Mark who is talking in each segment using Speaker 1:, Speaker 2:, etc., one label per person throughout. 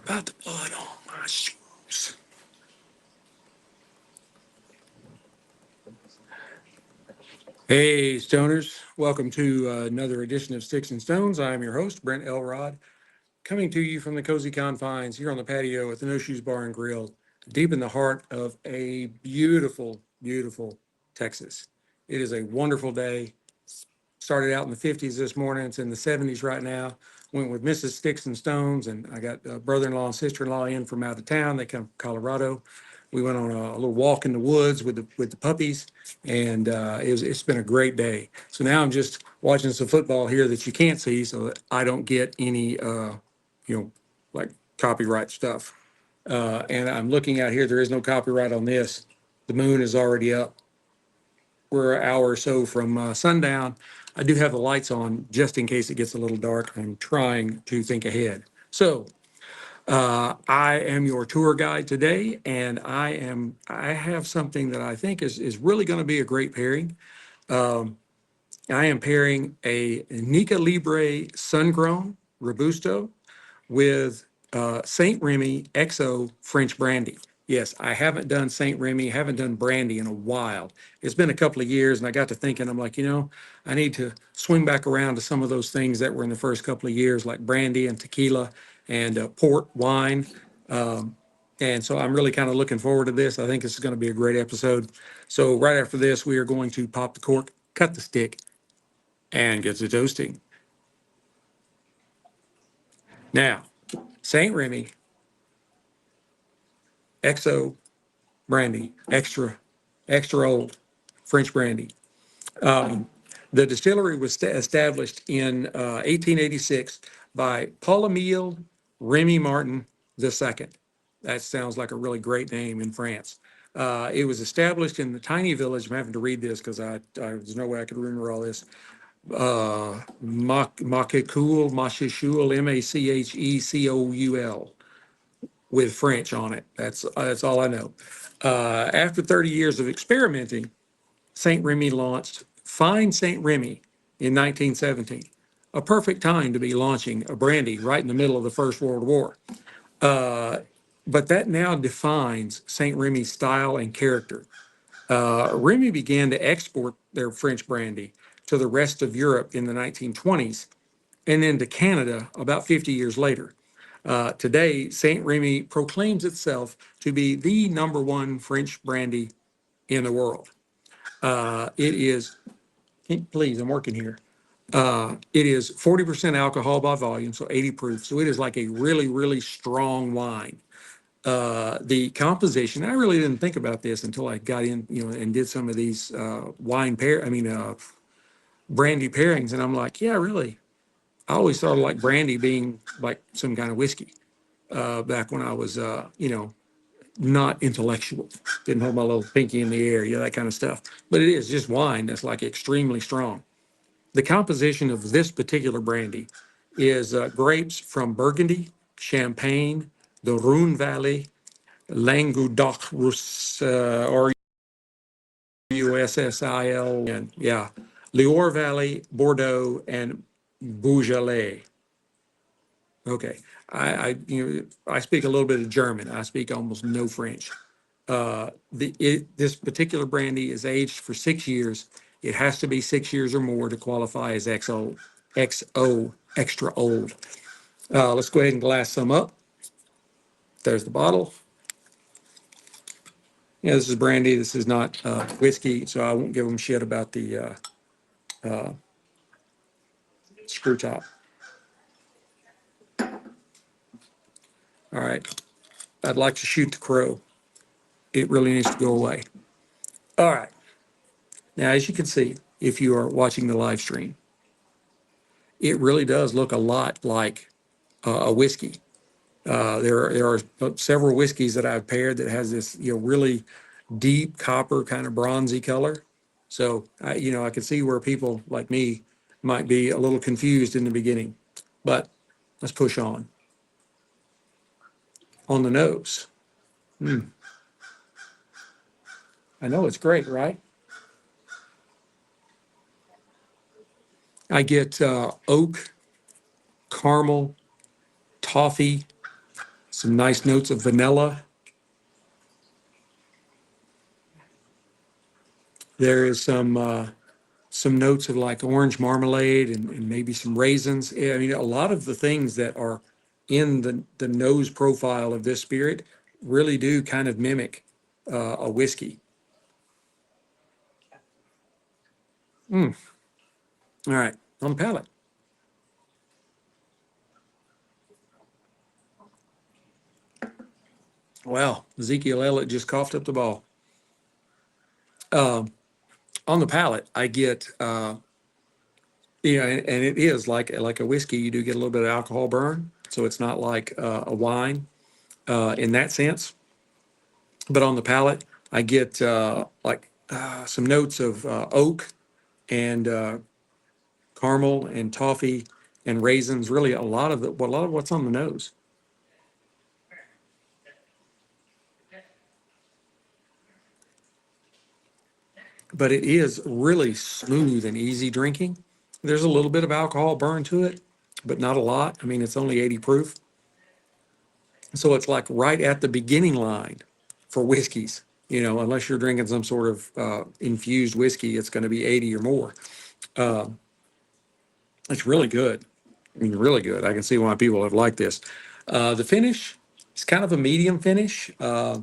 Speaker 1: About the blood on my shoes. Hey, Stoners. Welcome to another edition of Sticks and Stones. I'm your host, Brent Elrod, coming to you from the cozy confines here on the patio at the No Shoes Bar and Grill, deep in the heart of a beautiful, beautiful Texas. It is a wonderful day. Started out in the 50s this morning. It's in the 70s right now. Went with Mrs. Sticks and Stones, and I got brother-in-law and sister-in-law in from out of town. They come from Colorado. We went on a little walk in the woods with the puppies, and it's been a great day. So now I'm just watching some football here that you can't see, so that I don't get any, like copyright stuff. And I'm looking out here. There is no copyright on this. The moon is already up. We're an hour or so from sundown. I do have the lights on just in case it gets a little dark. I'm trying to think ahead. So I am your tour guide today, and I have something that I think is really going to be a great pairing. Um, I am pairing a Nica Libre Sun Grown Robusto with St-Rémy XO French brandy. Yes, I haven't done St-Rémy, haven't done brandy in a while. It's been a couple of years, and I got to thinking, I'm like, I need to swing back around to some of those things that were in the first couple of years, like brandy and tequila and port wine. And so I'm really kind of looking forward to this. I think this is going to be a great episode. So right after this, we are going to pop the cork, cut the stick, and get to toasting. Now, St-Rémy XO brandy, extra old French brandy. The distillery was established in 1886 by Paul-Émile Remy Martin II. That sounds like a really great name in France. It was established in the tiny village. I'm having to read this because there's no way I could remember all this. Machecoul, Machecoul, with French on it. That's all I know. After 30 years of experimenting, St. Remy launched Fine St. Remy in 1917. A perfect time to be launching a brandy right in the middle of the First World War. But that now defines St. Remy's style and character. Remy began to export their French brandy to the rest of Europe in the 1920s and then to Canada about 50 years later. Today, St. Remy proclaims itself to be the number one French brandy in the world. It is, please, I'm working here. It is 40% alcohol by volume, so 80 proof. So it is like a really, really strong wine. The composition, I really didn't think about this until I got in, and did some of these brandy pairings. And I'm like, yeah, really. I always thought of like brandy being like some kind of whiskey back when I was, not intellectual. Didn't hold my little pinky in the air, that kind of stuff. But it is just wine that's like extremely strong. The composition of this particular brandy is grapes from Burgundy, Champagne, the Rhone Valley, Languedoc, Russil, and yeah, Loire Valley, Bordeaux, and Beaujolais. Okay, I speak a little bit of German. I speak almost no French. This particular brandy is aged for 6 years. It has to be 6 years or more to qualify as XO, extra old. Let's go ahead and glass some up. There's the bottle. Yeah, this is brandy. This is not whiskey, so I won't give them shit about the screw top. All right. I'd like to shoot the crow. It really needs to go away. All right. Now, as you can see, if you are watching the live stream, it really does look a lot like a whiskey. There are several whiskeys that I've paired that has this, really deep copper kind of bronzy color. So, I can see where people like me might be a little confused in the beginning, but let's push on. On the nose. I know it's great, right? I get oak, caramel, toffee, Some nice notes of vanilla. There is some notes of like orange marmalade and maybe some raisins. I mean, a lot of the things that are in the nose profile of this spirit really do kind of mimic a whiskey. All right, on the palate. Well, Ezekiel Elliott just coughed up the ball. On the palate, I get, and it is like a whiskey. You do get a little bit of alcohol burn, so it's not like a wine in that sense. But on the palate, I get some notes of oak and caramel and toffee and raisins. Really, a lot of what's on the nose. But it is really smooth and easy drinking. There's a little bit of alcohol burn to it, but not a lot. I mean, it's only 80 proof. So it's like right at the beginning line for whiskeys. Unless you're drinking some sort of infused whiskey, it's going to be 80 or more. It's really good. I mean, really good. I can see why people have liked this. The finish is kind of a medium finish. I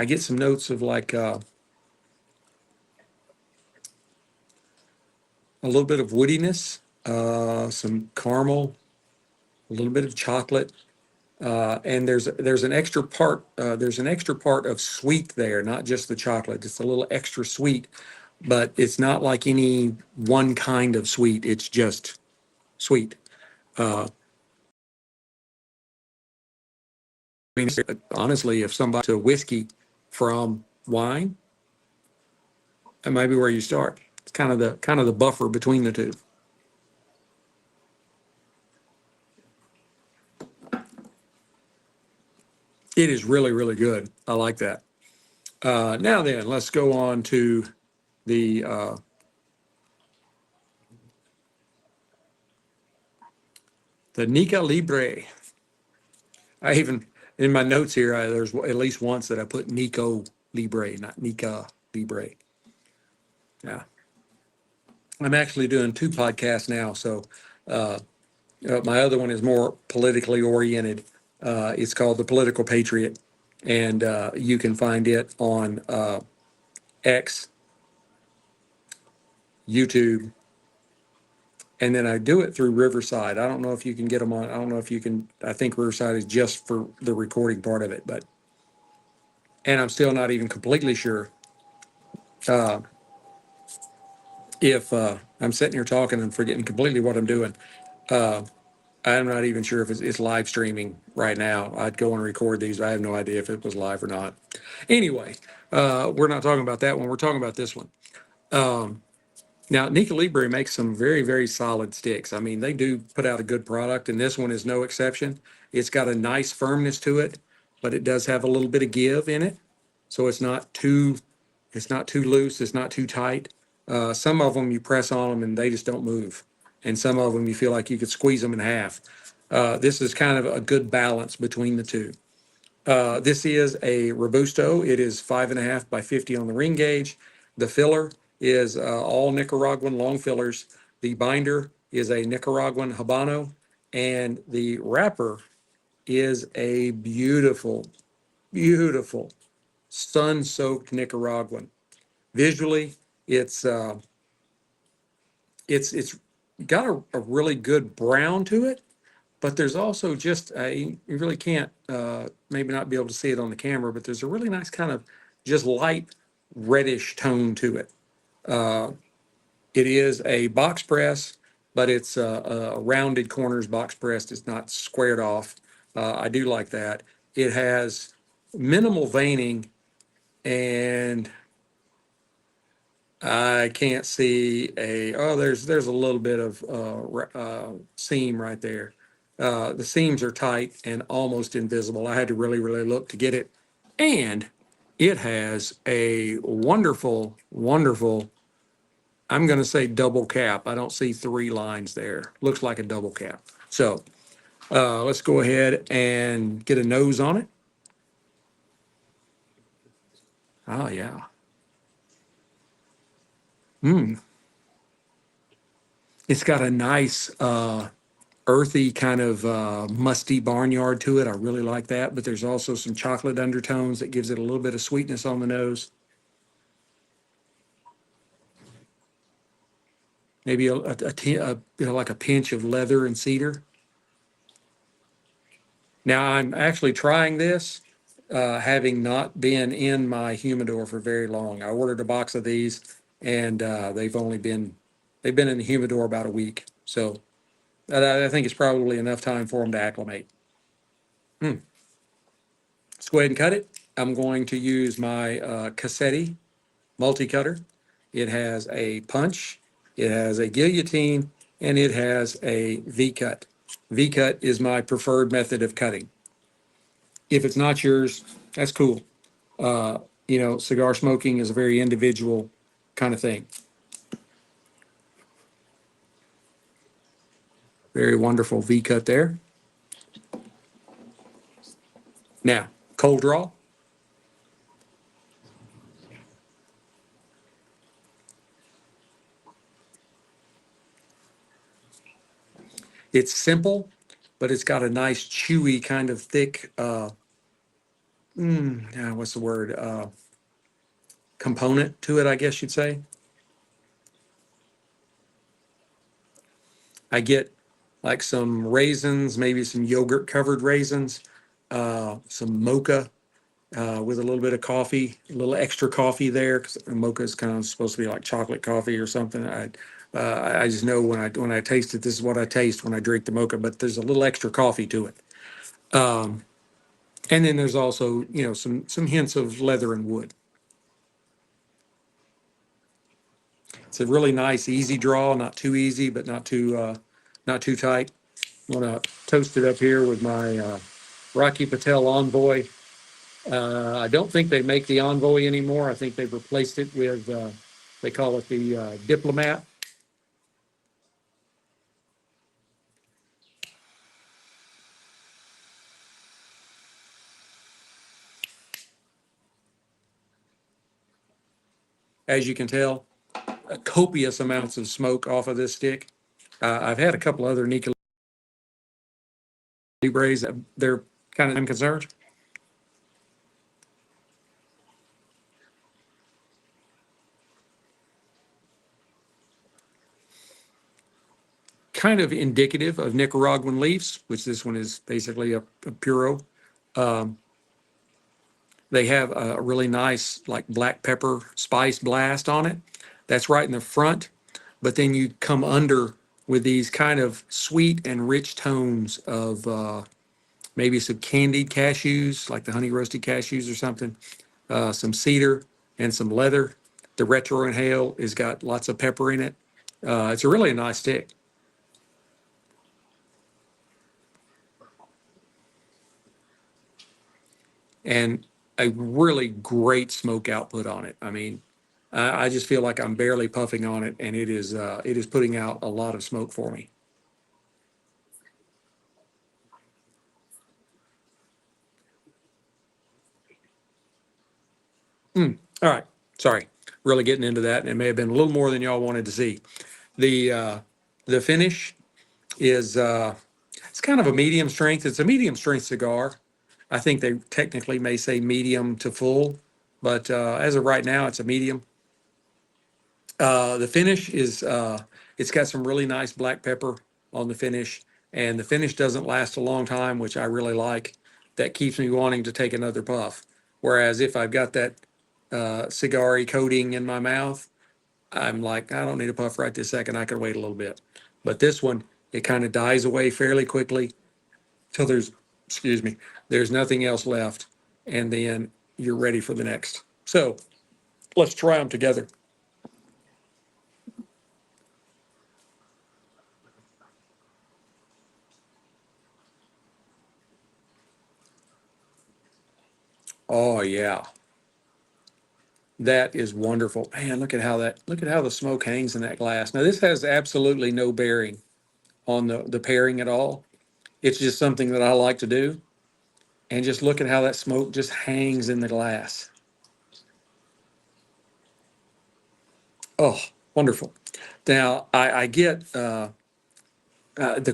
Speaker 1: get some notes of like a little bit of woodiness, some caramel, a little bit of chocolate, and there's an extra part. There's an extra part of sweet there, not just the chocolate. It's a little extra sweet, but it's not like any one kind of sweet. It's just sweet. I mean, honestly, if somebody to whiskey from wine, that might be where you start. It's kind of the buffer between the two. It is really, really good. I like that. Now then, let's go on to the Nica Libre. I even in my notes here, there's at least once that I put Nico Libre, not Nica Libre. Yeah, I'm actually doing two podcasts now, so my other one is more politically oriented. It's called The Political Patriot, and you can find it on X, YouTube, and then I do it through Riverside. I don't know if you can get them on. I don't know if you can. I think Riverside is just for the recording part of it, but and I'm still not even completely sure uh, if I'm sitting here talking and forgetting completely what I'm doing. Uh, I'm not even sure if it's live streaming right now. I'd go and record these. I have no idea if it was live or not. Anyway, we're not talking about that one. We're talking about this one. Um, Now, Nica Libre makes some very, very solid sticks. I mean, they do put out a good product, and this one is no exception. It's got a nice firmness to it, but it does have a little bit of give in it. So it's not too loose, it's not too tight. Some of them you press on them and they just don't move. And some of them you feel like you could squeeze them in half. This is kind of a good balance between the two. This is a Robusto. It is 5.5 by 50 on the ring gauge. The filler is all Nicaraguan long fillers. The binder is a Nicaraguan Habano, and the wrapper is a beautiful, beautiful sun-soaked Nicaraguan. Visually, it's it's got a really good brown to it, but there's also just you really can't maybe not be able to see it on the camera, but there's a really nice kind of just light reddish tone to it. Uh, it is a box press, but it's a rounded corners box pressed. It's not squared off. I do like that. It has minimal veining, and I can't see there's a little bit of seam right there. The seams are tight and almost invisible. I had to really, really look to get it. And it has a wonderful, wonderful, I'm going to say double cap. I don't see three lines there. Looks like a double cap. So Let's go ahead and get a nose on it. Oh, yeah. It's got a nice earthy kind of musty barnyard to it. I really like that. But there's also some chocolate undertones that gives it a little bit of sweetness on the nose. Maybe like a pinch of leather and cedar. Now I'm actually trying this, having not been in my humidor for very long. I ordered a box of these, and they've been in the humidor about a week. So I think it's probably enough time for them to acclimate. Let's go ahead and cut it. I'm going to use my Cassetti multi-cutter. It has a punch, it has a guillotine, and it has a V-cut. V-cut is my preferred method of cutting. If it's not yours, that's cool. Cigar smoking is a very individual kind of thing. Very wonderful V-cut there. Now, cold draw. It's simple, but it's got a nice chewy kind of thick, what's the word? Component to it, I guess you'd say. I get like some raisins, maybe some yogurt covered raisins, some mocha with a little bit of coffee, a little extra coffee there, because mocha is kind of supposed to be like chocolate coffee or something. I just know when I taste it, this is what I taste when I drink the mocha, but there's a little extra coffee to it. And then there's also, some hints of leather and wood. It's a really nice, easy draw, not too easy, but not too tight. I'm gonna toast it up here with my Rocky Patel Envoy. I don't think they make the Envoy anymore. I think they've replaced it with, they call it the Diplomat. As you can tell, copious amounts of smoke off of this stick. I've had a couple other Nica Libres. They're kind of, I'm concerned. Kind of indicative of Nicaraguan leaves, which this one is basically a puro. They have a really nice like black pepper spice blast on it. That's right in the front, but then you come under with these kind of sweet and rich tones of maybe some candied cashews, like the honey roasted cashews or something, some cedar and some leather. The retro inhale has got lots of pepper in it. It's a really nice stick. And a really great smoke output on it. I mean, I just feel like I'm barely puffing on it, and it is putting out a lot of smoke for me. All right, sorry, really getting into that, and it may have been a little more than y'all wanted to see. The uh, the finish is it's kind of a medium strength. It's a medium strength cigar. I think they technically may say medium to full, but as of right now, it's a medium. The finish is it's got some really nice black pepper on the finish, and the finish doesn't last a long time, which I really like. That keeps me wanting to take another puff. Whereas if I've got that cigar coating in my mouth, I'm like, I don't need a puff right this second. I can wait a little bit. But this one, it kind of dies away fairly quickly till excuse me, there's nothing else left, and then you're ready for the next. So let's try them together. Oh yeah. That is wonderful. Man, look at how the smoke hangs in that glass. Now this has absolutely no bearing on the pairing at all. It's just something that I like to do. And just look at how that smoke just hangs in the glass. Oh, wonderful. Now, I get the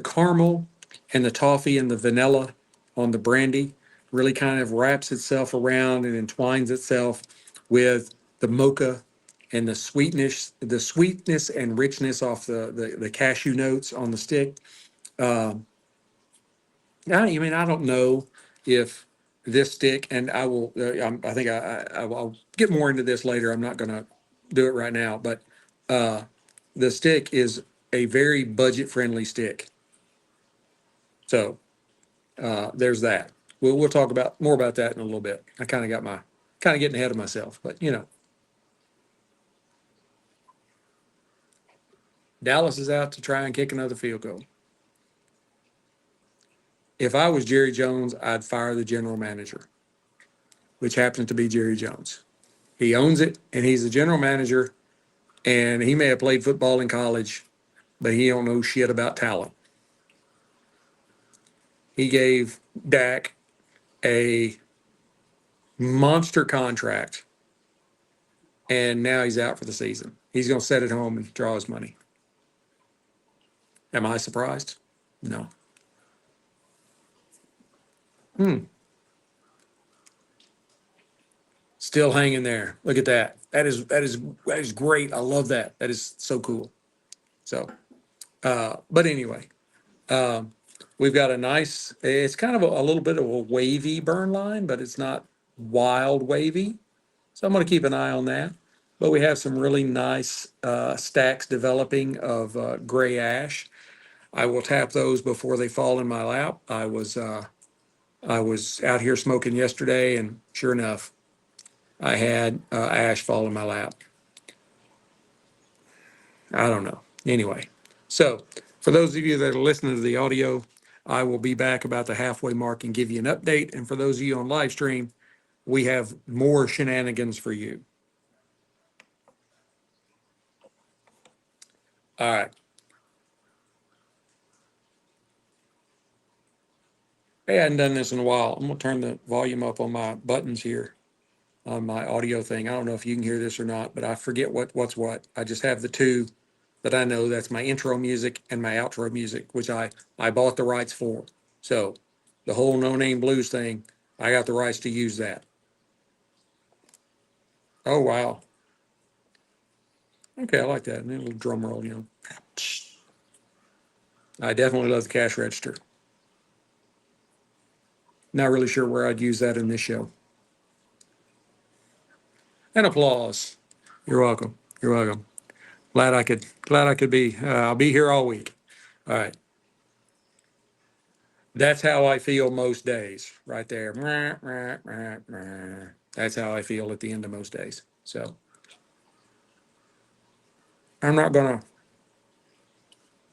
Speaker 1: caramel and the toffee and the vanilla on the brandy really kind of wraps itself around and entwines itself with the mocha and the sweetness and richness off the cashew notes on the stick. Um, I don't know if this stick, and I will, I think I'll get more into this later. I'm not going to do it right now, but uh, the stick is a very budget friendly stick. So there's that. We'll talk about more about that in a little bit. I kind of getting ahead of myself, but Dallas is out to try and kick another field goal. If I was Jerry Jones, I'd fire the general manager, which happens to be Jerry Jones. He owns it, and he's the general manager, and he may have played football in college, but he don't know shit about talent. He gave Dak a monster contract, and now he's out for the season. He's going to sit at home and draw his money. Am I surprised? No. Hmm. Still hanging there. Look at that. That is great. I love that. That is so cool. So, but anyway, um, we've got a nice. It's kind of a little bit of a wavy burn line, but it's not wild wavy. So I'm going to keep an eye on that. But we have some really nice stacks developing of gray ash. I will tap those before they fall in my lap. I was out here smoking yesterday, and sure enough, I had ash fall in my lap. I don't know. Anyway, so for those of you that are listening to the audio, I will be back about the halfway mark and give you an update. And for those of you on live stream, we have more shenanigans for you. All right. Hey, I hadn't done this in a while. I'm gonna turn the volume up on my buttons here on my audio thing. I don't know if you can hear this or not, but I forget what's what. I just have the two that I know. That's my intro music and my outro music, which I bought the rights for. So the whole No Name Blues thing, I got the rights to use that. Oh wow. Okay, I like that. And then a little drum roll. I definitely love the cash register. Not really sure where I'd use that in this show. And applause. You're welcome. You're welcome. Glad I could be. I'll be here all week. All right. That's how I feel most days, right there. That's how I feel at the end of most days. So I'm not gonna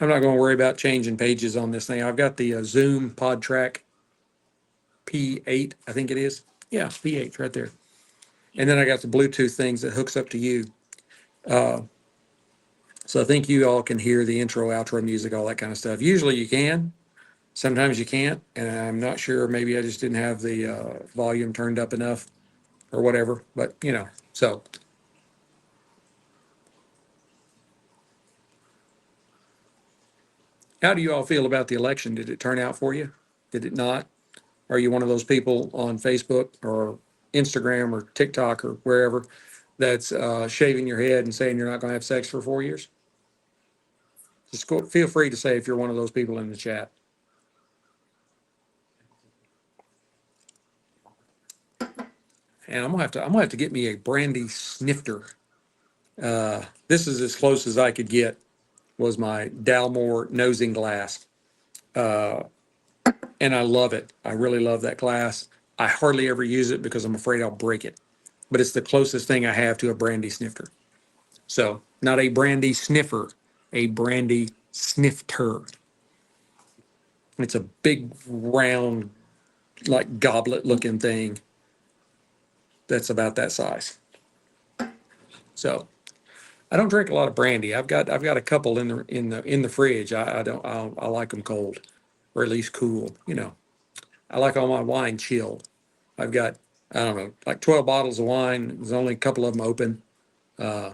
Speaker 1: I'm not gonna worry about changing pages on this thing. I've got the Zoom PodTrack P8, I think it is. Yeah, P8 right there. And then I got the Bluetooth things that hooks up to you. Uh, so I think you all can hear the intro, outro music, all that kind of stuff. Usually you can. Sometimes you can't, and I'm not sure. Maybe I just didn't have the volume turned up enough or whatever. But so how do you all feel about the election? Did it turn out for you? Did it not? Are you one of those people on Facebook or Instagram or TikTok or wherever that's shaving your head and saying you're not going to have sex for 4 years? Just feel free to say if you're one of those people in the chat. And I'm gonna have to get me a brandy snifter. This is as close as I could get. Was my Dalmore nosing glass, uh, and I love it. I really love that glass. I hardly ever use it because I'm afraid I'll break it. But it's the closest thing I have to a brandy snifter. So not a brandy sniffer, a brandy snifter. It's a big round, like goblet looking thing that's about that size. So I don't drink a lot of brandy. I've got a couple in the fridge. I don't I like them cold. or at least cool. I like all my wine chilled. I've got, I don't know, like 12 bottles of wine. There's only a couple of them open. Uh,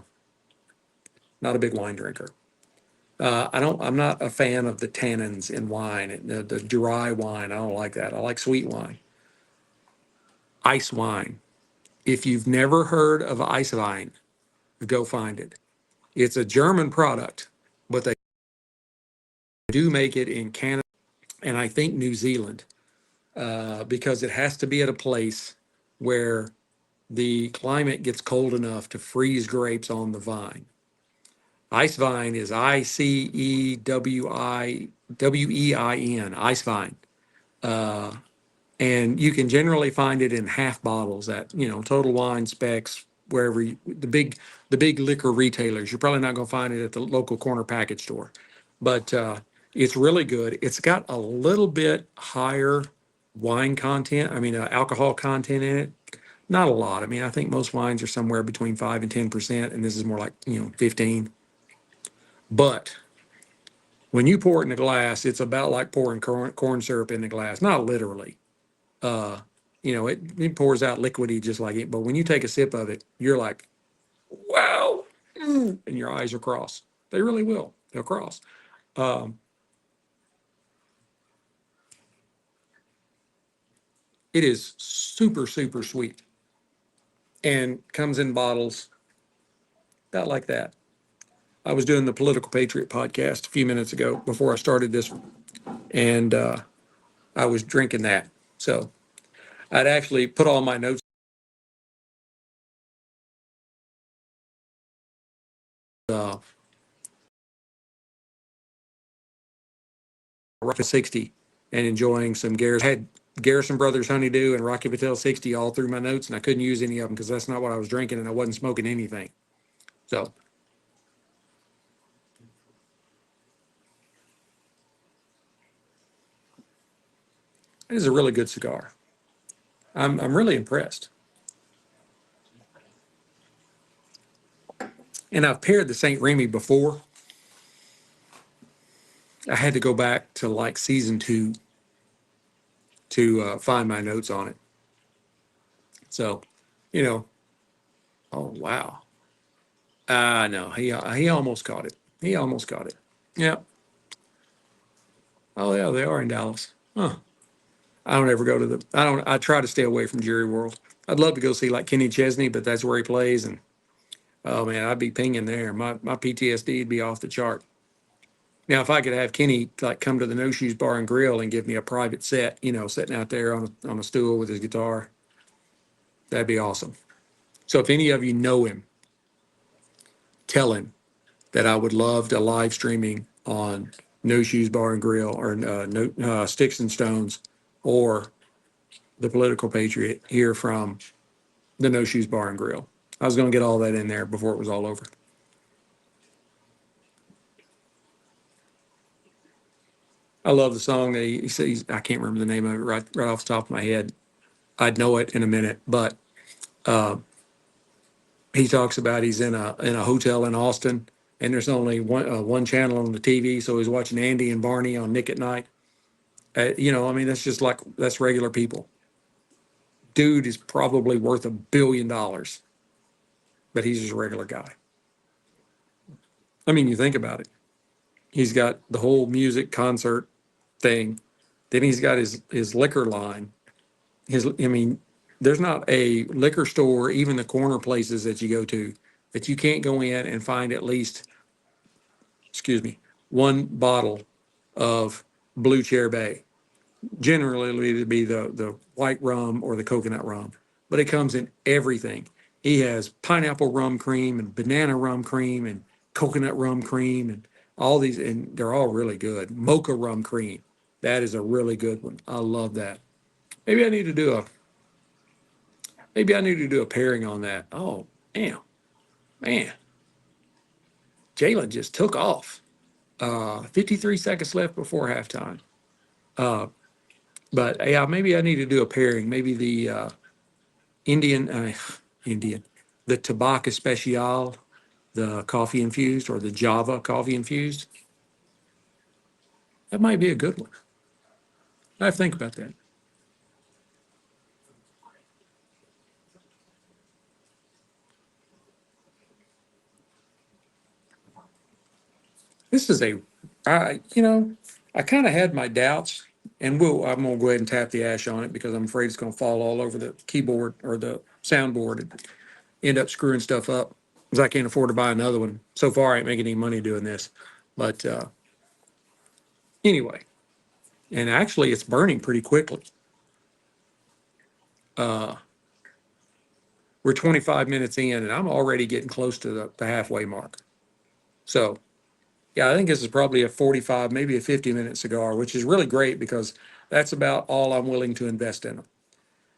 Speaker 1: Not a big wine drinker. I'm not a fan of the tannins in wine, the dry wine. I don't like that. I like sweet wine. Ice wine. If you've never heard of ice wine, go find it. It's a German product, but they do make it in Canada and I think New Zealand, because it has to be at a place where the climate gets cold enough to freeze grapes on the vine. Ice vine is Icewein, ice vine. Uh, and you can generally find it in half bottles at Total Wine, Specs, wherever the big liquor retailers. You're probably not going to find it at the local corner package store, but it's really good. It's got a little bit higher wine content. I mean, alcohol content in it. Not a lot. I mean, I think most wines are somewhere between 5 and 10%, and this is more like 15. But when you pour it in a glass, it's about like pouring corn syrup in a glass. Not literally. uh, it pours out liquidy just like it. But when you take a sip of it, you're like, wow, and your eyes are cross. They really will. They'll cross. Um, it is super, super sweet and comes in bottles about like that. I was doing the Political Patriot podcast a few minutes ago before I started this one, and I was drinking that. So I'd actually put all my notes. 60 and enjoying some Garrison. I had Garrison Brothers Honeydew and Rocky Patel 60 all through my notes, and I couldn't use any of them because that's not what I was drinking, and I wasn't smoking anything. So it is a really good cigar. I'm really impressed. And I've paired the St-Rémy before. I had to go back to like season 2 to find my notes on it. So, you know, oh wow. No, he almost caught it. He almost caught it. Yeah. Oh yeah, they are in Dallas. Huh. I don't ever go to the. I try to stay away from Jerry World. I'd love to go see like Kenny Chesney, but that's where he plays, and oh man, I'd be pinging there. My PTSD would be off the chart. Now, if I could have Kenny like come to the No Shoes Bar and Grill and give me a private set, sitting out there on a stool with his guitar, that'd be awesome. So if any of you know him, tell him that I would love to live streaming on No Shoes Bar and Grill or no Sticks-n-Stones or the Political Patriot here from the No Shoes Bar and Grill. I was going to get all that in there before it was all over. I love the song that he says. I can't remember the name of it right off the top of my head. I'd know it in a minute, but uh, he talks about he's in a hotel in Austin, and there's only one channel on the TV, so he's watching Andy and Barney on Nick at Night. I mean, that's just like that's regular people. Dude is probably worth $1 billion, but he's just a regular guy. I mean, you think about it. He's got the whole music concert thing. Then he's got his liquor line. I mean, there's not a liquor store, even the corner places that you go to, that you can't go in and find at least, excuse me, one bottle of Blue Chair Bay. Generally, it'd be the white rum or the coconut rum, but it comes in everything. He has pineapple rum cream and banana rum cream and coconut rum cream and all these, and they're all really good. Mocha rum cream, that is a really good one. I love that. Maybe I need to do a maybe I need to do a pairing on that. Oh, damn, man, Jalen just took off. 53 seconds left before halftime. Uh, but yeah, maybe I need to do a pairing. Maybe the Indian, Indian, the Tabak Especial, the coffee infused, or the Java coffee infused. That might be a good one. I have to think about that. This is I kind of had my doubts, and I'm gonna go ahead and tap the ash on it because I'm afraid it's gonna fall all over the keyboard or the soundboard and end up screwing stuff up because I can't afford to buy another one. So far, I ain't making any money doing this, but anyway, and actually, it's burning pretty quickly. Uh, we're 25 minutes in, and I'm already getting close to the halfway mark. So, yeah, I think this is probably a 45, maybe a 50-minute cigar, which is really great because that's about all I'm willing to invest in them.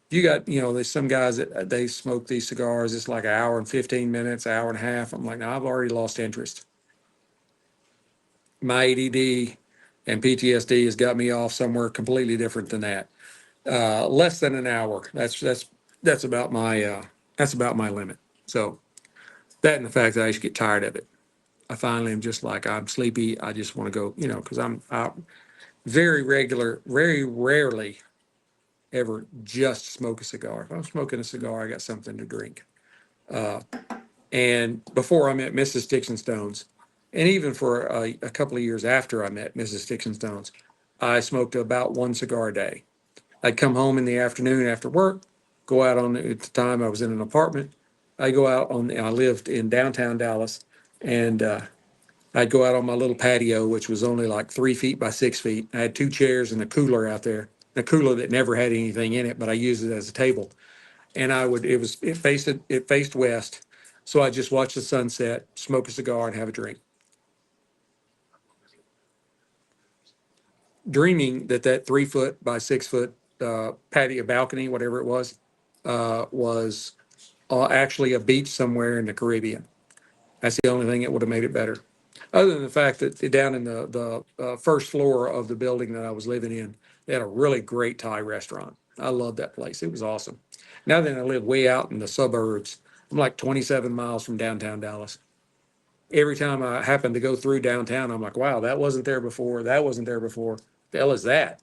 Speaker 1: You got, there's some guys that they smoke these cigars. It's like an hour and 15 minutes, hour and a half. I'm like, no, I've already lost interest. My ADD and PTSD has got me off somewhere completely different than that. Less than an hour. That's about my limit. So that and the fact that I just get tired of it. I finally am just like I'm sleepy. I just want to go, because I'm out very rarely ever just smoke a cigar. If I'm smoking a cigar, I got something to drink. Uh, and before I met Mrs. Sticks-n-Stonez, and even for a couple of years after I met Mrs. Sticks-n-Stonez, I smoked about one cigar a day. I'd come home in the afternoon after work, go out at the time I was in an apartment. I go out I lived in downtown Dallas, and I'd go out on my little patio, which was only like 3 feet by 6 feet. I had two chairs and a cooler out there, a cooler that never had anything in it, but I used it as a table. And it faced west. So I just watch the sunset, smoke a cigar and have a drink, dreaming that 3 foot by 6 foot patio balcony, whatever it was actually a beach somewhere in the Caribbean. That's the only thing that would have made it better. Other than the fact that down in the first floor of the building that I was living in, they had a really great Thai restaurant. I loved that place. It was awesome. Now then, I live way out in the suburbs. I'm like 27 miles from downtown Dallas. Every time I happen to go through downtown, I'm like, wow, that wasn't there before. That wasn't there before. The hell is that?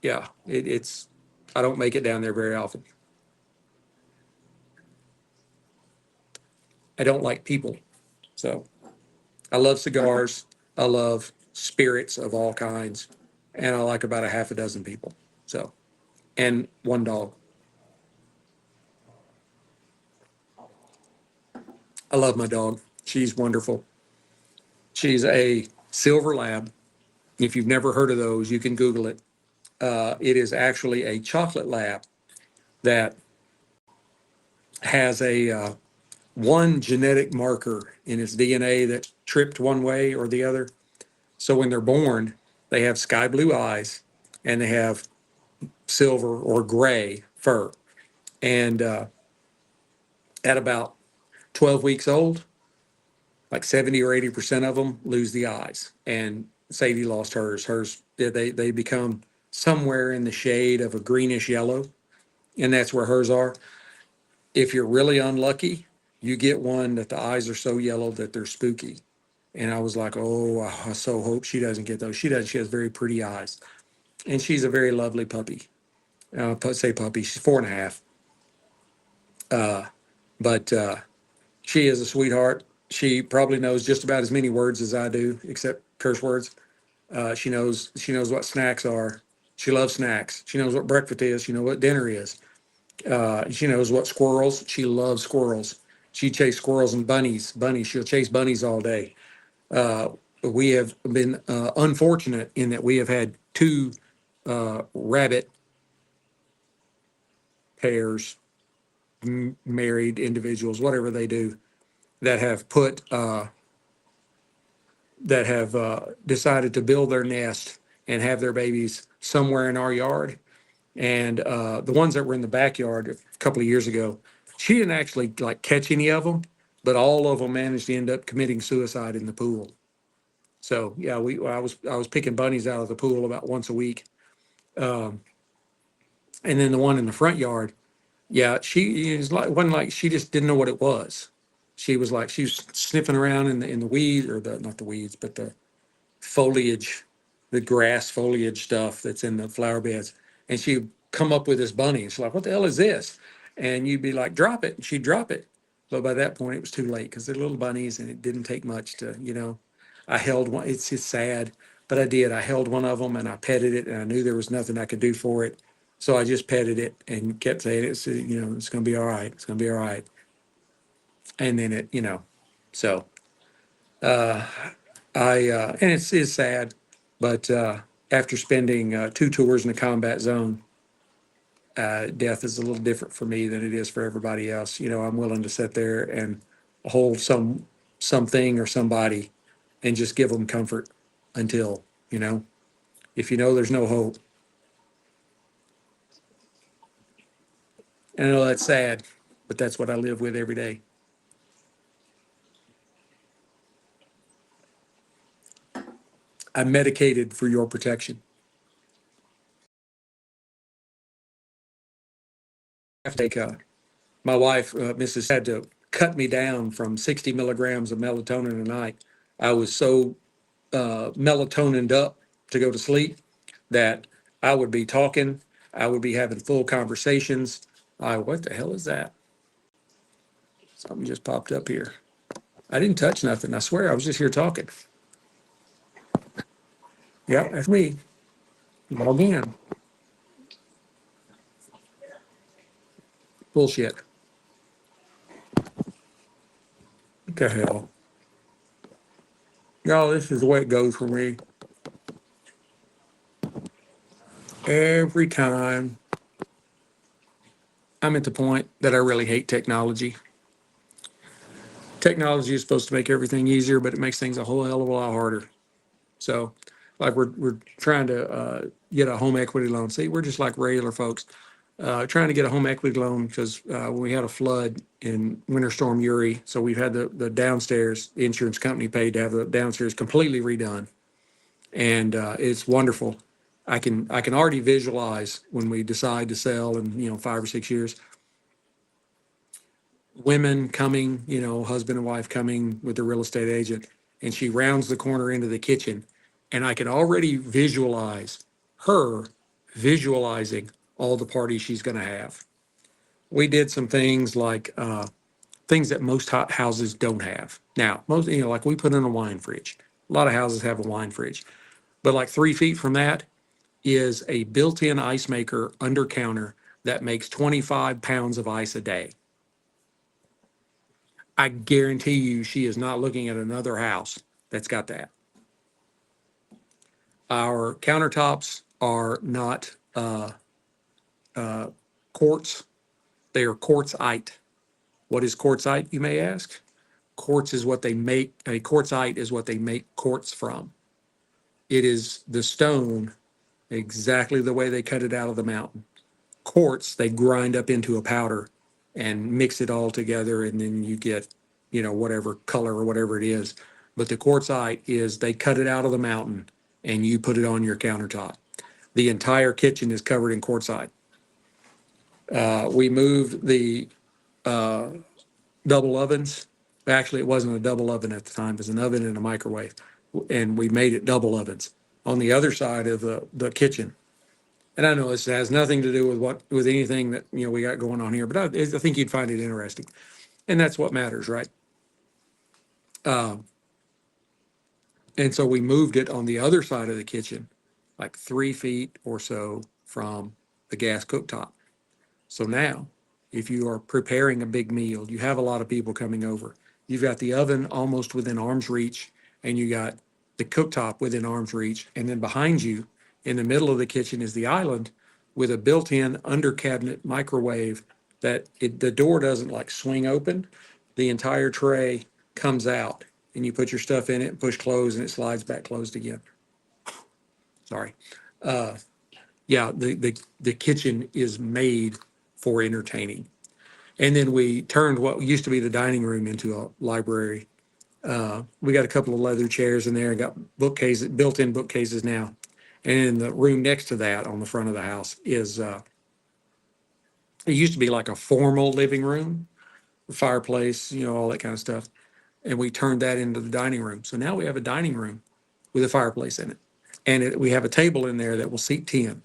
Speaker 1: Yeah, it's. I don't make it down there very often. I don't like people. So I love cigars. I love spirits of all kinds. And I like about a half a dozen people. So, and one dog. I love my dog. She's wonderful. She's a silver lab. If you've never heard of those, you can Google it. It is actually a chocolate lab that has a one genetic marker in its DNA that tripped one way or the other. So when they're born, they have sky blue eyes and they have silver or gray fur. And at about 12 weeks old, like 70 or 80% of them lose the eyes. And Sadie lost hers. They become somewhere in the shade of a greenish yellow, and that's where hers are. If you're really unlucky, you get one that the eyes are so yellow that they're spooky. And I was like, oh, I so hope she doesn't get those. She does. She has very pretty eyes, and she's a very lovely puppy. Say puppy. She's 4.5. But she is a sweetheart. She probably knows just about as many words as I do, except curse words. She knows what snacks are. She loves snacks. She knows what breakfast is. She knows what dinner is. She knows what squirrels. She loves squirrels. She chases squirrels and bunnies. Bunnies. She'll chase bunnies all day. Uh, we have been unfortunate in that we have had two rabbit pairs, married individuals, whatever they do, that have decided to build their nest and have their babies somewhere in our yard. And the ones that were in the backyard a couple of years ago, she didn't actually like catch any of them, but all of them managed to end up committing suicide in the pool. So yeah, I was picking bunnies out of the pool about once a week. Um, and then the one in the front yard, yeah, she is like wasn't like she just didn't know what it was. She was sniffing around in the weeds or the not the weeds but the foliage the grass foliage stuff that's in the flower beds. And she'd come up with this bunny. And she's like, what the hell is this? And you'd be like, drop it. And she'd drop it. But by that point, it was too late because they're little bunnies and it didn't take much to, I held one. It's just sad, but I did. I held one of them and I petted it and I knew there was nothing I could do for it. So I just petted it and kept saying, it's going to be all right. It's going to be all right. And then so and it's sad, but after spending 2 tours in a combat zone, death is a little different for me than it is for everybody else. I'm willing to sit there and hold something or somebody and just give them comfort until, if there's no hope. And I know that's sad, but that's what I live with every day. I'm medicated for your protection. I have to take my wife, Mrs. had to cut me down from 60 milligrams of melatonin a night. I was so melatonined up to go to sleep that I would be talking, I would be having full conversations. What the hell is that? Something just popped up here. I didn't touch nothing. I swear I was just here talking. Yeah, that's me. Log in. Bullshit. What the hell? Y'all, this is the way it goes for me. Every time I'm at the point that I really hate technology. Technology is supposed to make everything easier, but it makes things a whole hell of a lot harder. So, like we're trying to get a home equity loan. See, we're just like regular folks trying to get a home equity loan because when we had a flood in Winter Storm Uri, so we've had the downstairs, the insurance company paid to have the downstairs completely redone, and it's wonderful. I can already visualize when we decide to sell in 5 or 6 years, women coming, husband and wife coming with the real estate agent, and she rounds the corner into the kitchen, and I can already visualize her visualizing all the parties she's going to have. We did some things like things that most houses don't have. Now, most, like we put in a wine fridge. A lot of houses have a wine fridge, but like 3 feet from that is a built-in ice maker under counter that makes 25 pounds of ice a day. I guarantee you she is not looking at another house that's got that. Our countertops are not quartz. They are quartzite. What is quartzite, you may ask? Quartz is what they make, quartzite is what they make quartz from. It is the stone exactly the way they cut it out of the mountain. Quartz, they grind up into a powder and mix it all together, and then you get, whatever color or whatever it is. But the quartzite is they cut it out of the mountain and you put it on your countertop. The entire kitchen is covered in quartzite. We moved the double ovens. Actually, it wasn't a double oven at the time. It was an oven and a microwave. And we made it double ovens on the other side of the kitchen. And I know this has nothing to do with anything that we got going on here, but I think you'd find it interesting, and that's what matters, right? And so we moved it on the other side of the kitchen, like 3 feet or so from the gas cooktop. So now, if you are preparing a big meal, you have a lot of people coming over, you've got the oven almost within arm's reach, and you got the cooktop within arm's reach, and then behind you, in the middle of the kitchen, is the island with a built-in under cabinet microwave that the door doesn't like swing open. The entire tray comes out, and you put your stuff in it, push close, and it slides back closed again. Sorry. Yeah, the kitchen is made for entertaining. And then we turned what used to be the dining room into a library. We got a couple of leather chairs in there and got bookcases, built-in bookcases now. And in the room next to that on the front of the house is, it used to be like a formal living room, fireplace, all that kind of stuff. And we turned that into the dining room. So now we have a dining room with a fireplace in it. and we have a table in there that will seat 10.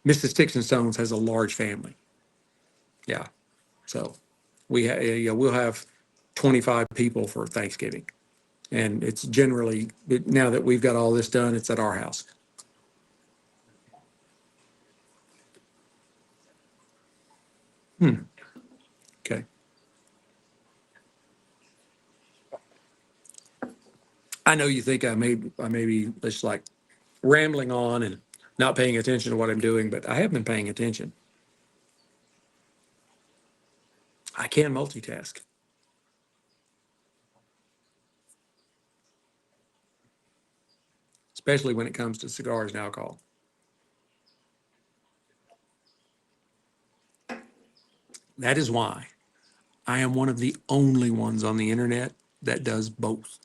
Speaker 1: Mrs. Sticks-n-Stonez has a large family. Yeah. So we'll have 25 people for Thanksgiving. And it's generally, now that we've got all this done, it's at our house. Okay. I know you think I may be just like rambling on and not paying attention to what I'm doing, but I have been paying attention. I can multitask, especially when it comes to cigars and alcohol. That is why I am one of the only ones on the internet that does both.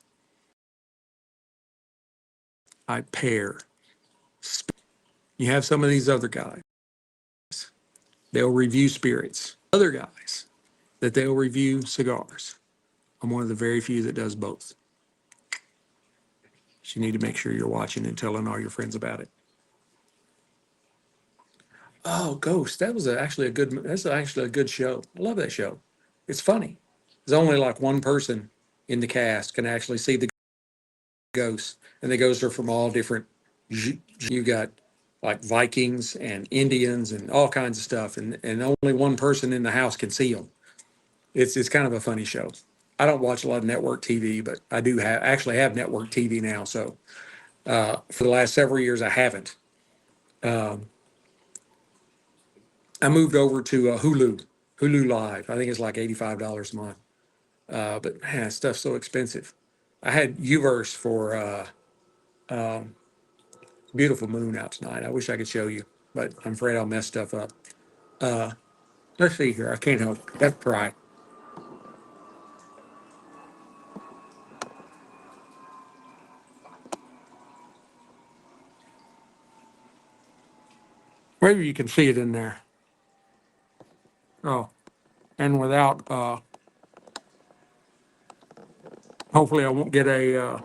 Speaker 1: I pair. You have some of these other guys, they'll review spirits. Other guys that they'll review cigars. I'm one of the very few that does both. So you need to make sure you're watching and telling all your friends about it. Oh, Ghost. That's actually a good show. I love that show. It's funny. There's only like one person in the cast can actually see the ghosts, and the ghosts are from all different. You got like Vikings and Indians and all kinds of stuff, and only one person in the house can see them. It's kind of a funny show. I don't watch a lot of network TV, but I do actually have network TV now. So for the last several years, I haven't. I moved over to Hulu Live. I think it's like $85 a month. But man, stuff's so expensive. I had Uverse for beautiful moon out tonight. I wish I could show you, but I'm afraid I'll mess stuff up. Let's see here. I can't help. That's right. Maybe you can see it in there. Oh, and without, hopefully I won't get a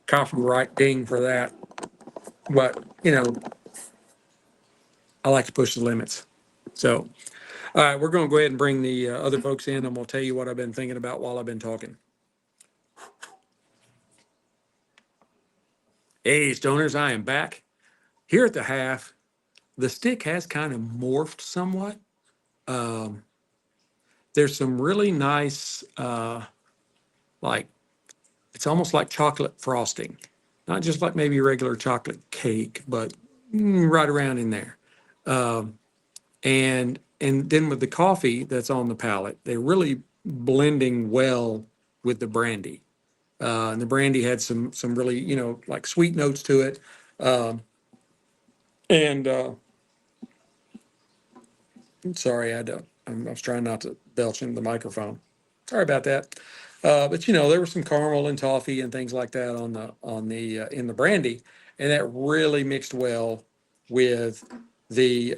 Speaker 1: copyright ding for that. But, I like to push the limits. So, all right, we're going to go ahead and bring the other folks in, and we'll tell you what I've been thinking about while I've been talking. Hey, stoners, I am back. Here at the half, the stick has kind of morphed somewhat. Um, there's some really nice, like, it's almost like chocolate frosting. Not just like maybe regular chocolate cake, but right around in there. Um, and then with the coffee that's on the palate, they're really blending well with the brandy. And the brandy had some really, like sweet notes to it. Um, and sorry, I was trying not to belch into the microphone. Sorry about that. But there was some caramel and toffee and things like that on the in the brandy, and that really mixed well with the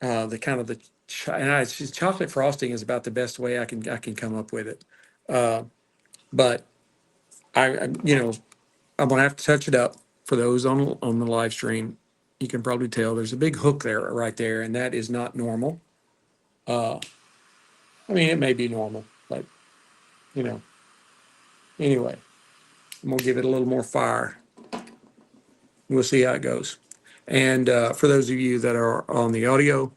Speaker 1: the kind of and chocolate frosting is about the best way I can come up with it. Uh, but I'm gonna have to touch it up for those on the live stream. You can probably tell there's a big hook there right there, and that is not normal. Uh, I mean, it may be normal, but you know, anyway, I'm gonna give it a little more fire. We'll see how it goes. And for those of you that are on the audio,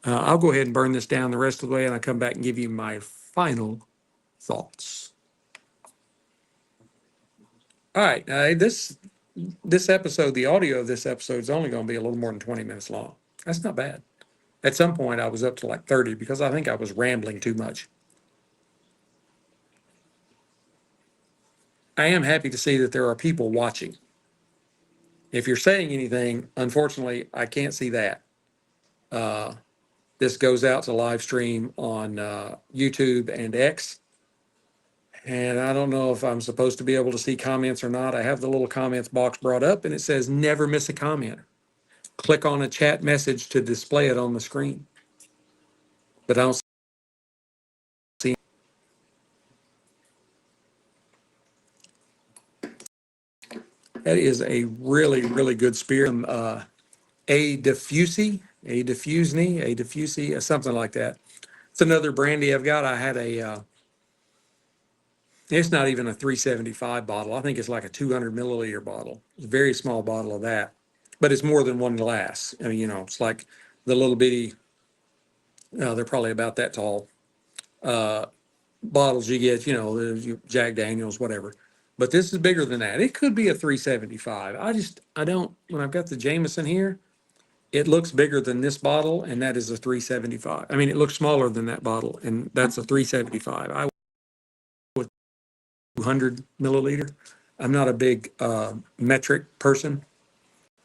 Speaker 1: I'll go ahead and burn this down the rest of the way, and I'll come back and give you my final thoughts. All right, this episode, the audio of this episode is only going to be a little more than 20 minutes long. That's not bad. At some point, I was up to like 30 because I think I was rambling too much. I am happy to see that there are people watching. If you're saying anything, unfortunately, I can't see that. Uh, this goes out to live stream on YouTube and X. And I don't know if I'm supposed to be able to see comments or not. I have the little comments box brought up and it says never miss a comment. Click on a chat message to display it on the screen. But I don't see. That is a really, really good spirit. A diffusey, something like that. It's another brandy I've got. I had it's not even a 375 bottle. I think it's like a 200 milliliter bottle. It's a very small bottle of that, but it's more than one glass. I mean, it's like the little bitty, they're probably about that tall, bottles you get, the Jack Daniels, whatever. But this is bigger than that. It could be a 375. I don't, when I've got the Jameson here, it looks bigger than this bottle, and that is a 375. I mean, it looks smaller than that bottle, and that's a 375. I was 200 milliliter. I'm not a big metric person.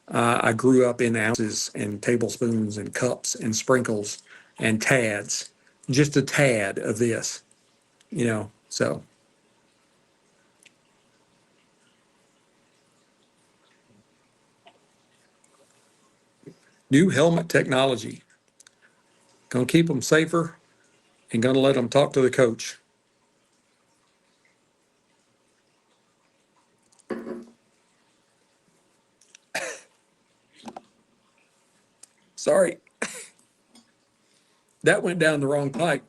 Speaker 1: I grew up in ounces and tablespoons and cups and sprinkles and tads, just a tad of this, so. New helmet technology. Gonna keep them safer and gonna let them talk to the coach. Sorry, that went down the wrong pipe.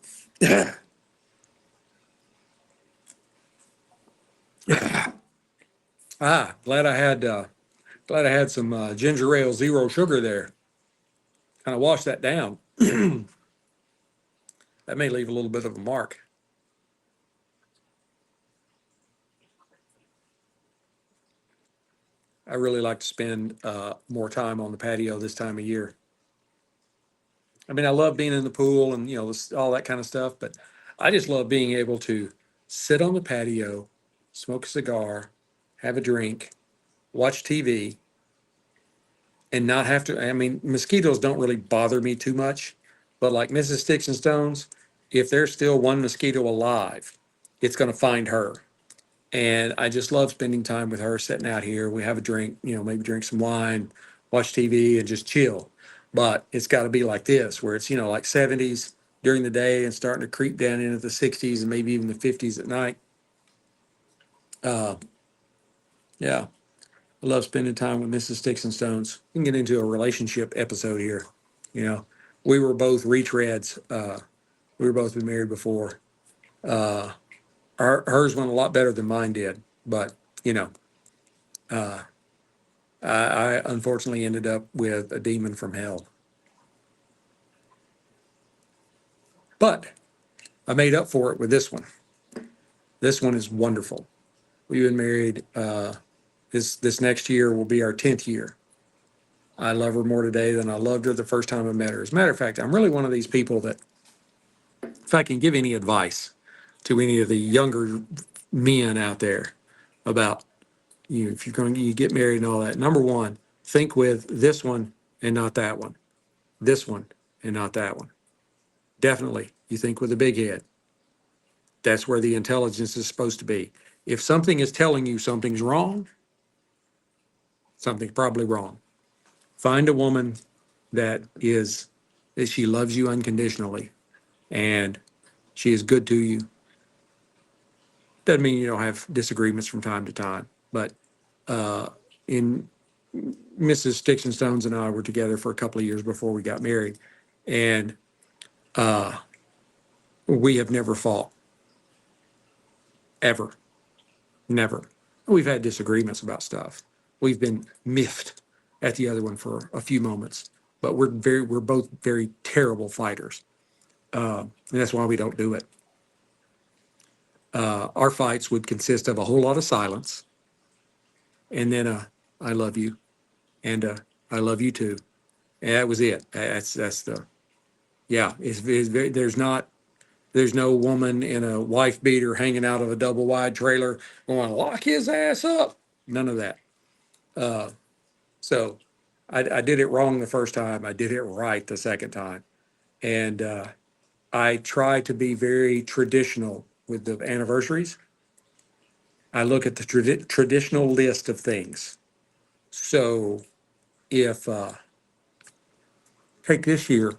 Speaker 1: Glad I had some ginger ale, zero sugar there. Kind of wash that down. That may leave a little bit of a mark. I really like to spend more time on the patio this time of year. I mean, I love being in the pool and all that kind of stuff, but I just love being able to sit on the patio, smoke a cigar, have a drink, watch TV, and not have to. I mean, mosquitoes don't really bother me too much, but like Mrs. Sticks-n-Stones, if there's still one mosquito alive, it's going to find her. And I just love spending time with her, sitting out here. We have a drink, maybe drink some wine, watch TV, and just chill. But it's got to be like this, where it's, like 70s during the day and starting to creep down into the 60s and maybe even the 50s at night. Uh, yeah, I love spending time with Mrs. Sticks-n-Stones. We can get into a relationship episode here. You know, we were both retreads. We were both been married before. Uh, hers went a lot better than mine did, but you know, uh, I unfortunately ended up with a demon from hell. But I made up for it with this one. This one is wonderful. We've been married. This next year will be our 10th year. I love her more today than I loved her the first time I met her. As a matter of fact, I'm really one of these people that, if I can give any advice to any of the younger men out there about if you're going to get married and all that, number one, think with this one and not that one, this one and not that one. Definitely, you think with a big head. That's where the intelligence is supposed to be. If something is telling you something's wrong, something's probably wrong. Find a woman that she loves you unconditionally and she is good to you. Doesn't mean you don't have disagreements from time to time, but in Mrs. Sticks-n-Stones and I were together for a couple of years before we got married, and we have never fought, ever, never. We've had disagreements about stuff. We've been miffed at the other one for a few moments, but we're both very terrible fighters, and that's why we don't do it. Our fights would consist of a whole lot of silence, and then "I love you," and "I love you too," and that was it. That's the yeah. It's very, there's no woman in a wife beater hanging out of a double wide trailer going lock his ass up. None of that. So I did it wrong the first time. I did it right the second time, and I try to be very traditional with the anniversaries. I look at the traditional list of things. So if take this year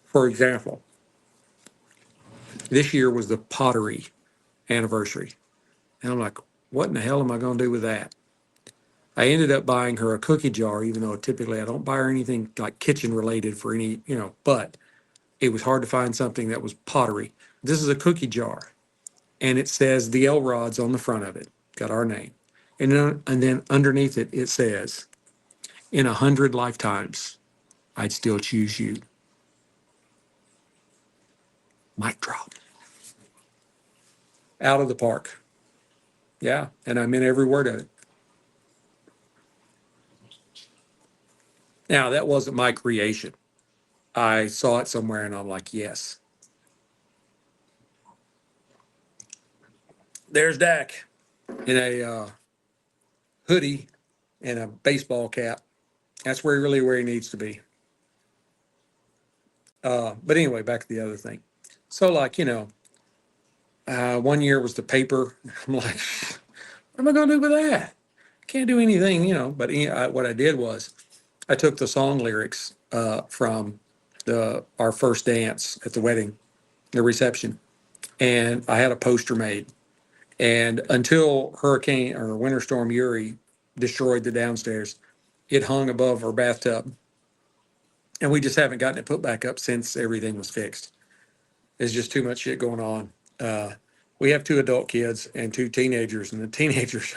Speaker 1: for example, this year was the pottery anniversary, and I'm like, what in the hell am I going to do with that? I ended up buying her a cookie jar, even though typically I don't buy her anything like kitchen related for any, but it was hard to find something that was pottery. This is a cookie jar, and it says the L Rods on the front of it, got our name. And then underneath it, it says, in 100 lifetimes, I'd still choose you. Mic drop. Out of the park. Yeah, and I meant every word of it. Now, that wasn't my creation. I saw it somewhere and I'm like, yes. There's Dak in a hoodie and a baseball cap. That's where he needs to be. But anyway, back to the other thing. So, like, one year was the paper. I'm like, what am I going to do with that? Can't do anything, But what I did was I took the song lyrics from our first dance at the wedding, the reception, and I had a poster made. And until Hurricane or Winter Storm Uri destroyed the downstairs, it hung above our bathtub. And we just haven't gotten it put back up since everything was fixed. There's just too much shit going on. We have two adult kids and two teenagers, and the teenagers,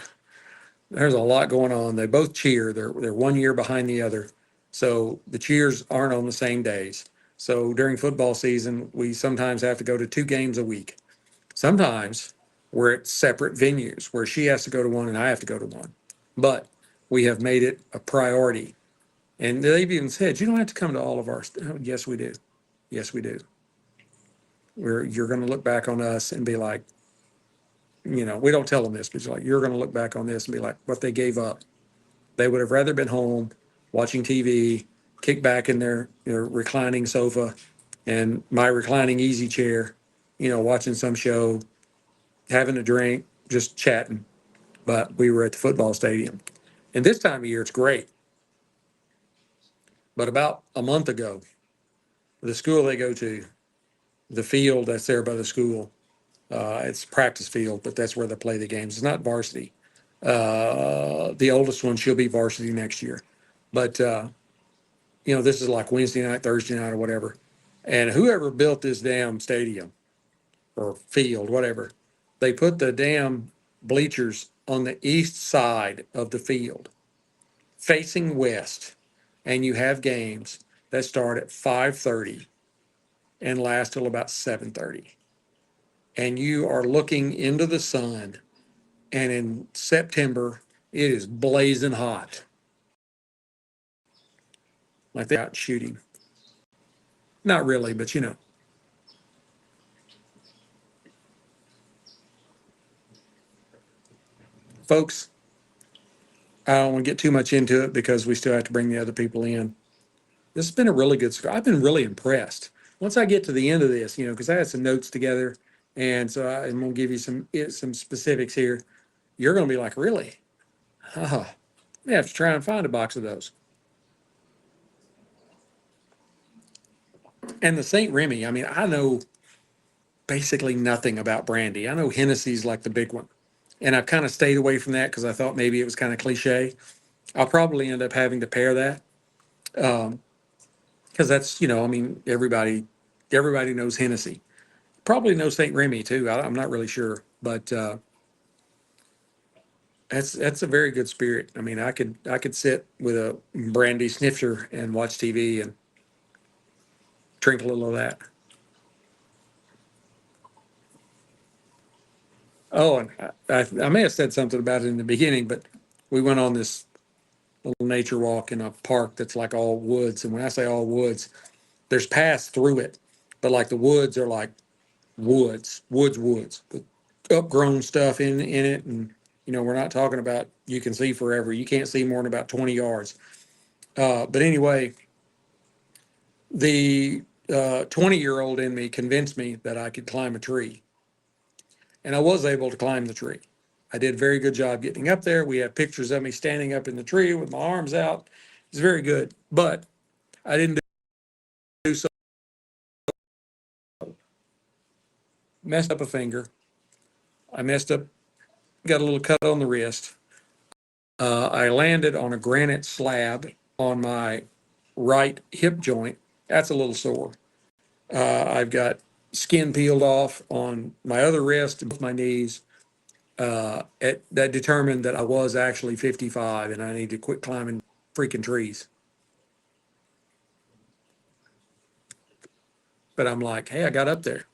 Speaker 1: there's a lot going on. They both cheer. They're 1 year behind the other. So the cheers aren't on the same days. So during football season, we sometimes have to go to 2 games a week. Sometimes we're at separate venues where she has to go to one and I have to go to one. But we have made it a priority. And they've even said, you don't have to come to all of ours. Oh, yes, we do. Yes, we do. You're going to look back on us and be like, we don't tell them this, but you're going to look back on this and be like, what they gave up. They would have rather been home watching TV, kicked back in their reclining sofa and my reclining easy chair, watching some show, having a drink, just chatting. But we were at the football stadium. And this time of year, it's great. But about a month ago, the school they go to, the field that's there by the school, it's practice field, but that's where they play the games. It's not varsity. The oldest one, she'll be varsity next year. But, this is like Wednesday night, Thursday night, or whatever. And whoever built this damn stadium or field, whatever, they put the damn bleachers on the east side of the field, facing west. And you have games that start at 5:30 and last till about 7:30. And you are looking into the sun, and in September, it is blazing hot. Like they're out shooting. Not really, but folks, I don't want to get too much into it because we still have to bring the other people in. This has been a really good score. I've been really impressed. Once I get to the end of this, because I had some notes together, and so I'm going to give you some specifics here. You're going to be like, really? Huh. I have to try and find a box of those. And the St-Rémy, I mean, I know basically nothing about brandy. I know Hennessy's like the big one. And I've kind of stayed away from that because I thought maybe it was kind of cliche. I'll probably end up having to pair that because that's, I mean, everybody knows Hennessy. Probably knows St-Rémy too. I'm not really sure, but that's a very good spirit. I mean, I could sit with a brandy snifter and watch TV and drink a little of that. Oh, and I may have said something about it in the beginning, but we went on this little nature walk in a park that's like all woods. And when I say all woods, there's paths through it, but like the woods are like woods, with upgrown stuff in it. And, we're not talking about you can see forever. You can't see more than about 20 yards. But anyway, the 20-year-old in me convinced me that I could climb a tree. And I was able to climb the tree. I did a very good job getting up there. We have pictures of me standing up in the tree with my arms out. It's very good. But I didn't do so. Messed up a finger. I messed up, got a little cut on the wrist. I landed on a granite slab on my right hip joint. That's a little sore. I've got skin peeled off on my other wrist and both my knees. That determined that I was actually 55 and I need to quit climbing freaking trees. But I'm like, hey, I got up there.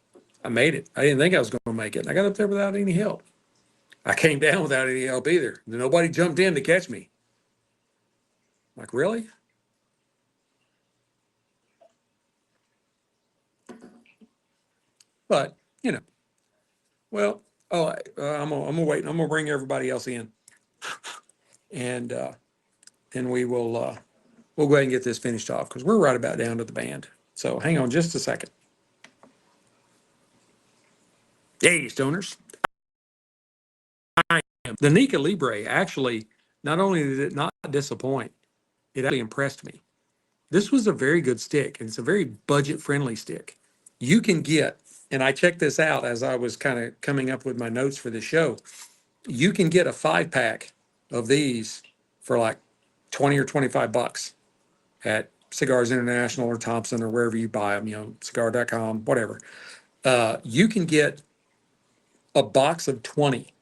Speaker 1: I made it. I didn't think I was going to make it. And I got up there without any help. I came down without any help either. Nobody jumped in to catch me. I'm like, really? But, well, I'm gonna wait. I'm gonna bring everybody else in, and then we'll go ahead and get this finished off because we're right about down to the band. So hang on just a second. Hey, stoners! I am the Nica Libre. Actually, not only did it not disappoint, it actually impressed me. This was a very good stick, and it's a very budget-friendly stick. You can get, and I checked this out as I was kind of coming up with my notes for the show. You can get a 5-pack of these for like 20 or 25 bucks at Cigars International or Thompson or wherever you buy them, cigar.com, whatever. You can get a box of 20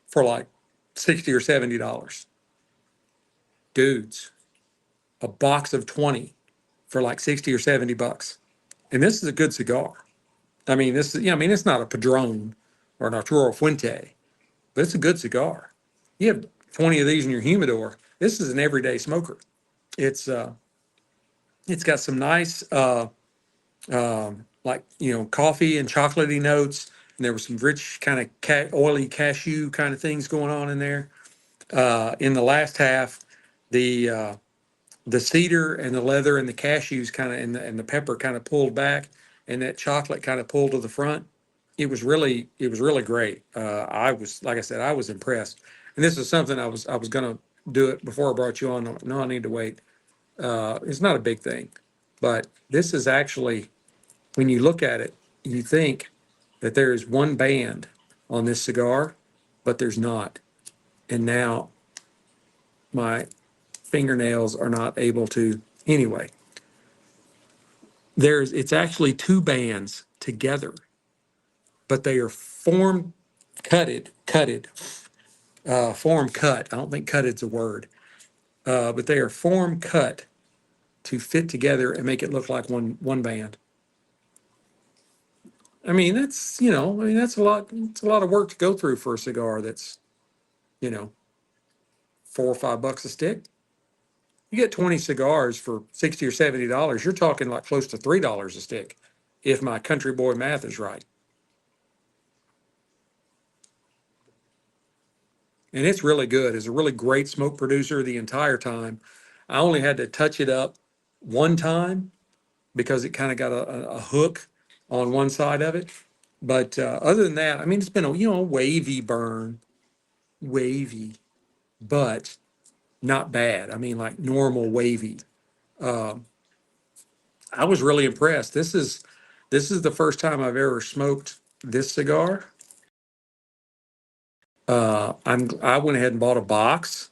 Speaker 1: for like 60 or $70. Dudes, a box of 20 for like 60 or 70 bucks. And this is a good cigar. I mean, it's not a Padron or an Arturo Fuente, but it's a good cigar. You have 20 of these in your humidor. This is an everyday smoker. It's it's got some nice like coffee and chocolatey notes, and there was some rich kind of oily cashew kind of things going on in there. In the last half, the the cedar and the leather and the cashews kind of and the pepper kind of pulled back, and that chocolate kind of pulled to the front. It was really great. I was, like I said, I was impressed, and this is something I was gonna do it before I brought you on. No, I need to wait. It's not a big thing, but this is actually, when you look at it, you think that there is one band on this cigar, but there's not. And now my fingernails are not able to. Anyway, it's actually two bands together, but they are form cut. I don't think cuted's a word, but they are form cut to fit together and make it look like one band. I mean, that's a lot. It's a lot of work to go through for a cigar that's, you know, $4 or $5 a stick. You get 20 cigars for 60 or $70. You're talking like close to $3 a stick, if my country boy math is right. And it's really good. It's a really great smoke producer the entire time. I only had to touch it up one time because it kind of got a hook on one side of it. But other than that, I mean, it's been a wavy burn, wavy, but not bad. I mean, like normal wavy. Um, I was really impressed. This is the first time I've ever smoked this cigar. I went ahead and bought a box,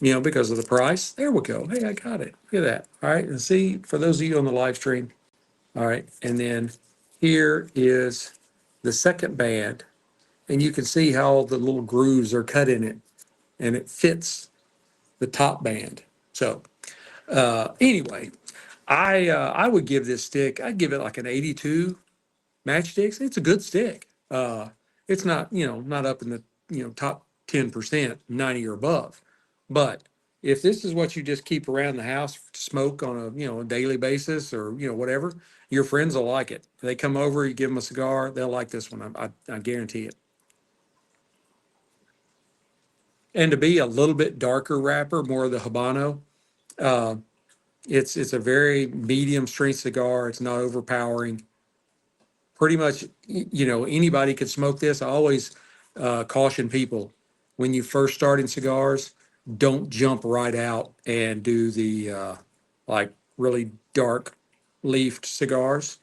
Speaker 1: because of the price. There we go. Hey, I got it. Look at that. All right, and see, for those of you on the live stream. All right, and then here is the second band, and you can see how all the little grooves are cut in it, and it fits the top band. So anyway, I would give this stick. I'd give it like an 82 matchsticks. It's a good stick. It's not not up in the top 10%, 90 or above, but if this is what you just keep around the house to smoke on a daily basis or whatever, your friends will like it. They come over, you give them a cigar, they'll like this one. I guarantee it. And to be a little bit darker wrapper, more of the Habano, uh, it's a very medium strength cigar. It's not overpowering. Pretty much, anybody could smoke this. I always caution people, when you first start in cigars, don't jump right out and do the like really dark leafed cigars.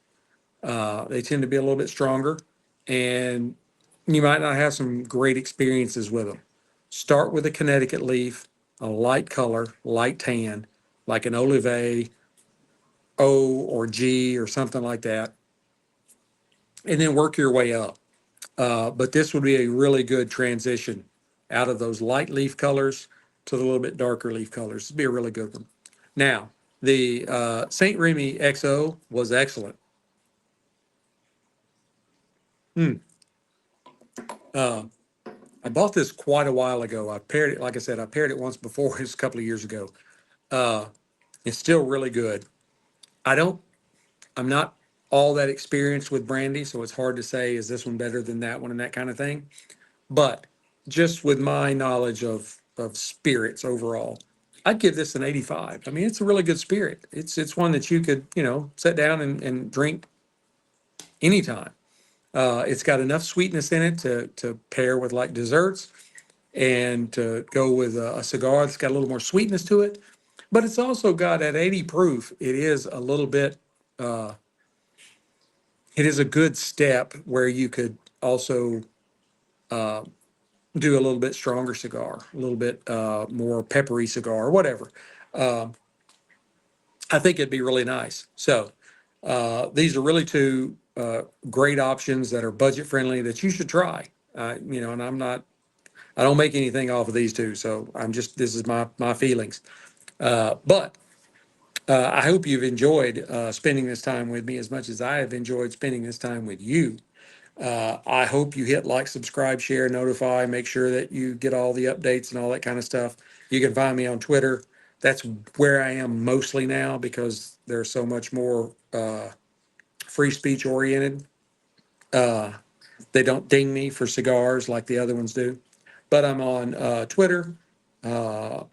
Speaker 1: They tend to be a little bit stronger, and you might not have some great experiences with them. start with a Connecticut leaf, a light color, light tan, like an Olivet O or G or something like that, and then work your way up. But this would be a really good transition out of those light leaf colors to the little bit darker leaf colors. It'd be a really good one. Now, the St-Rémy XO was excellent. Uh, I bought this quite a while ago. I paired it, like I said, I paired it once before. It was a couple of years ago. Uh, it's still really good. I don't, I'm not all that experienced with brandy, so it's hard to say, is this one better than that one and that kind of thing. But just with my knowledge of spirits overall, I'd give this an 85. I mean, it's a really good spirit. It's one that you could, sit down and drink anytime. It's got enough sweetness in it to pair with like desserts and to go with a cigar that's got a little more sweetness to it. But it's also got at 80 proof, it is a little bit, it is a good step where you could also do a little bit stronger cigar, a little bit more peppery cigar or whatever. I think it'd be really nice. So these are really two great options that are budget friendly that you should try. And I don't make anything off of these two, so this is my feelings. But I hope you've enjoyed spending this time with me as much as I have enjoyed spending this time with you. I hope you hit like, subscribe, share, notify, make sure that you get all the updates and all that kind of stuff. You can find me on Twitter. That's where I am mostly now because there's so much more free speech oriented. They don't ding me for cigars like the other ones do. But I'm on Twitter, uh,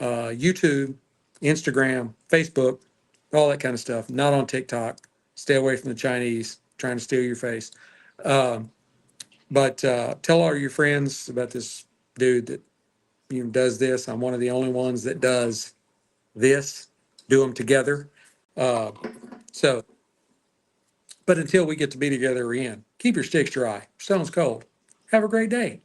Speaker 1: YouTube, Instagram, Facebook, all that kind of stuff. Not on TikTok. Stay away from the Chinese trying to steal your face. Um, But tell all your friends about this dude that does this. I'm one of the only ones that does this. Do them together. Uh, so, but until we get to be together again, keep your sticks dry. Stone's cold. Have a great day.